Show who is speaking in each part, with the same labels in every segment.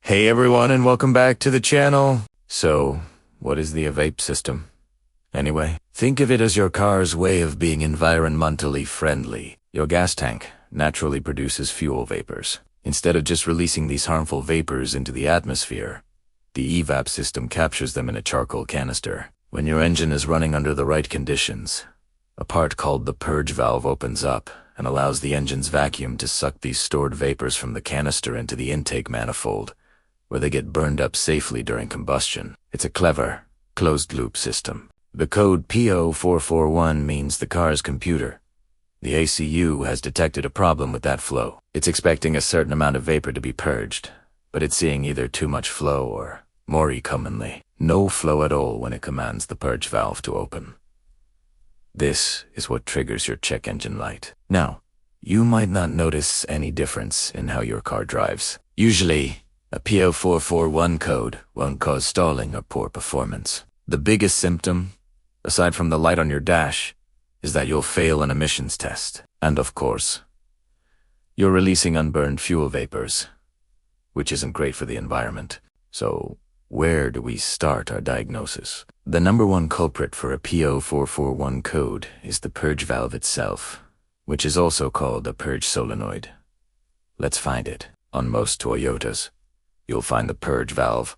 Speaker 1: Hey everyone, and welcome back to the channel. So, what is the EVAP system? Anyway, think of it as your car's way of being environmentally friendly. Your gas tank naturally produces fuel vapors. Instead of just releasing these harmful vapors into the atmosphere, the EVAP system captures them in a charcoal canister. When your engine is running under the right conditions, a part called the Purge valve opens up and allows the engine's vacuum to suck these stored vapors from the canister into the intake manifold, where they get burned up safely during combustion. It's a clever, closed-loop system. The code P0441 means the car's computer. The ACU has detected a problem with that flow. It's expecting a certain amount of vapor to be purged, but it's seeing either too much flow or, more commonly, no flow at all when it commands the purge valve to open. This is what triggers your check engine light. Now, you might not notice any difference in how your car drives. Usually, a P0441 code won't cause stalling or poor performance. The biggest symptom, aside from the light on your dash, is that you'll fail an emissions test. And of course, you're releasing unburned fuel vapors, which isn't great for the environment. So, where do we start our diagnosis? The number one culprit for a P0441 code is the purge valve itself, which is also called a purge solenoid. Let's find it. On most Toyotas, you'll find the purge valve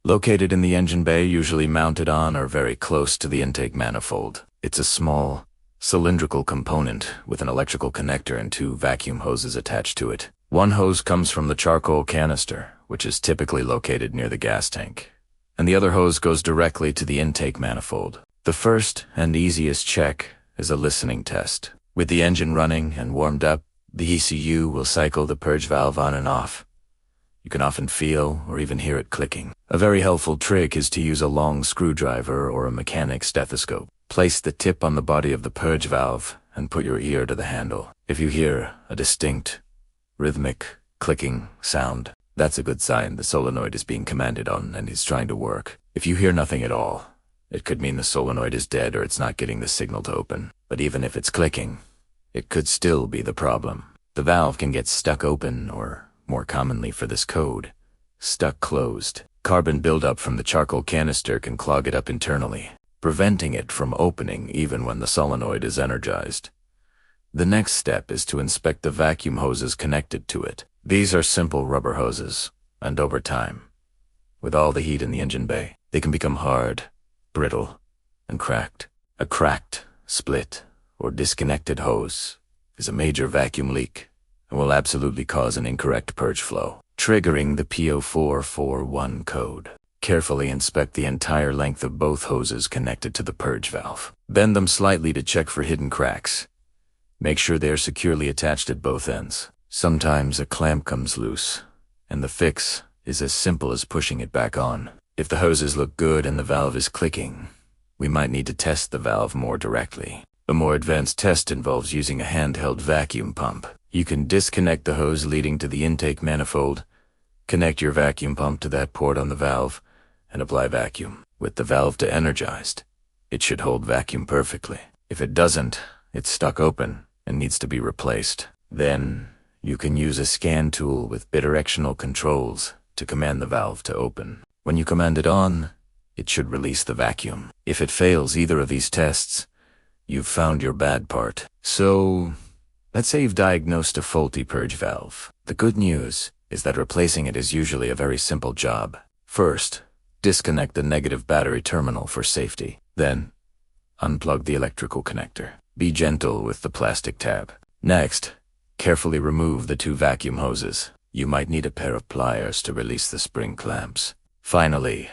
Speaker 1: located in the engine bay, usually mounted on or very close to the intake manifold. It's a small, cylindrical component with an electrical connector and two vacuum hoses attached to it. One hose comes from the charcoal canister, which is typically located near the gas tank, and the other hose goes directly to the intake manifold. The first and easiest check is a listening test. With the engine running and warmed up, the ECU will cycle the purge valve on and off. You can often feel or even hear it clicking. A very helpful trick is to use a long screwdriver or a mechanic's stethoscope. Place the tip on the body of the purge valve and put your ear to the handle. If you hear a distinct, rhythmic, clicking sound, that's a good sign the solenoid is being commanded on and is trying to work. If you hear nothing at all, it could mean the solenoid is dead or it's not getting the signal to open. But even if it's clicking, it could still be the problem. The valve can get stuck open or, more commonly for this code, stuck closed. Carbon buildup from the charcoal canister can clog it up internally, preventing it from opening even when the solenoid is energized. The next step is to inspect the vacuum hoses connected to it. These are simple rubber hoses, and over time, with all the heat in the engine bay, they can become hard, brittle, and cracked. A cracked, split, or disconnected hose is a major vacuum leak and will absolutely cause an incorrect purge flow, triggering the P0441 code. Carefully inspect the entire length of both hoses connected to the purge valve. Bend them slightly to check for hidden cracks. Make sure they are securely attached at both ends. Sometimes a clamp comes loose, and the fix is as simple as pushing it back on. If the hoses look good and the valve is clicking, we might need to test the valve more directly. A more advanced test involves using a handheld vacuum pump. You can disconnect the hose leading to the intake manifold, connect your vacuum pump to that port on the valve, and apply vacuum. With the valve energized, it should hold vacuum perfectly. If it doesn't, it's stuck open and needs to be replaced. Then, you can use a scan tool with bidirectional controls to command the valve to open. When you command it on, it should release the vacuum. If it fails either of these tests, you've found your bad part. So, let's say you've diagnosed a faulty purge valve. The good news is that replacing it is usually a very simple job. First, disconnect the negative battery terminal for safety. Then, unplug the electrical connector. Be gentle with the plastic tab. Next, carefully remove the two vacuum hoses. You might need a pair of pliers to release the spring clamps. Finally,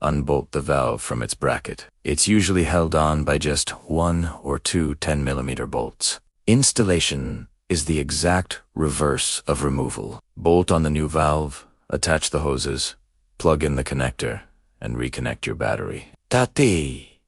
Speaker 1: unbolt the valve from its bracket. It's usually held on by just one or two 10mm bolts. Installation is the exact reverse of removal. Bolt on the new valve, attach the hoses, plug in the connector, and reconnect your battery. Ta-ti!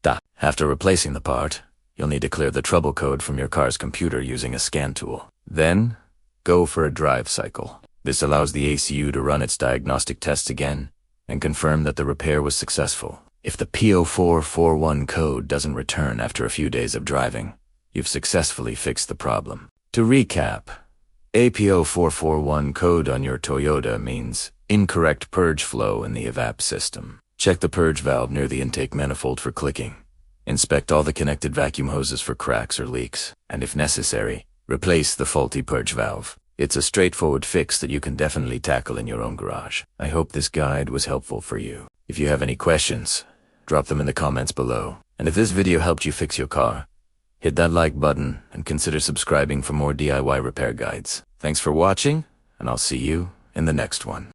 Speaker 1: Ta. After replacing the part, you'll need to clear the trouble code from your car's computer using a scan tool. Then, go for a drive cycle. This allows the ACU to run its diagnostic tests again and confirm that the repair was successful. If the P0441 code doesn't return after a few days of driving, you've successfully fixed the problem. To recap, A P0441 code on your Toyota means incorrect purge flow in the EVAP system. Check the purge valve near the intake manifold for clicking. Inspect all the connected vacuum hoses for cracks or leaks, and if necessary, replace the faulty purge valve. It's a straightforward fix that you can definitely tackle in your own garage. I hope this guide was helpful for you. If you have any questions, drop them in the comments below. And if this video helped you fix your car, hit that like button and consider subscribing for more DIY repair guides. Thanks for watching, and I'll see you in the next one.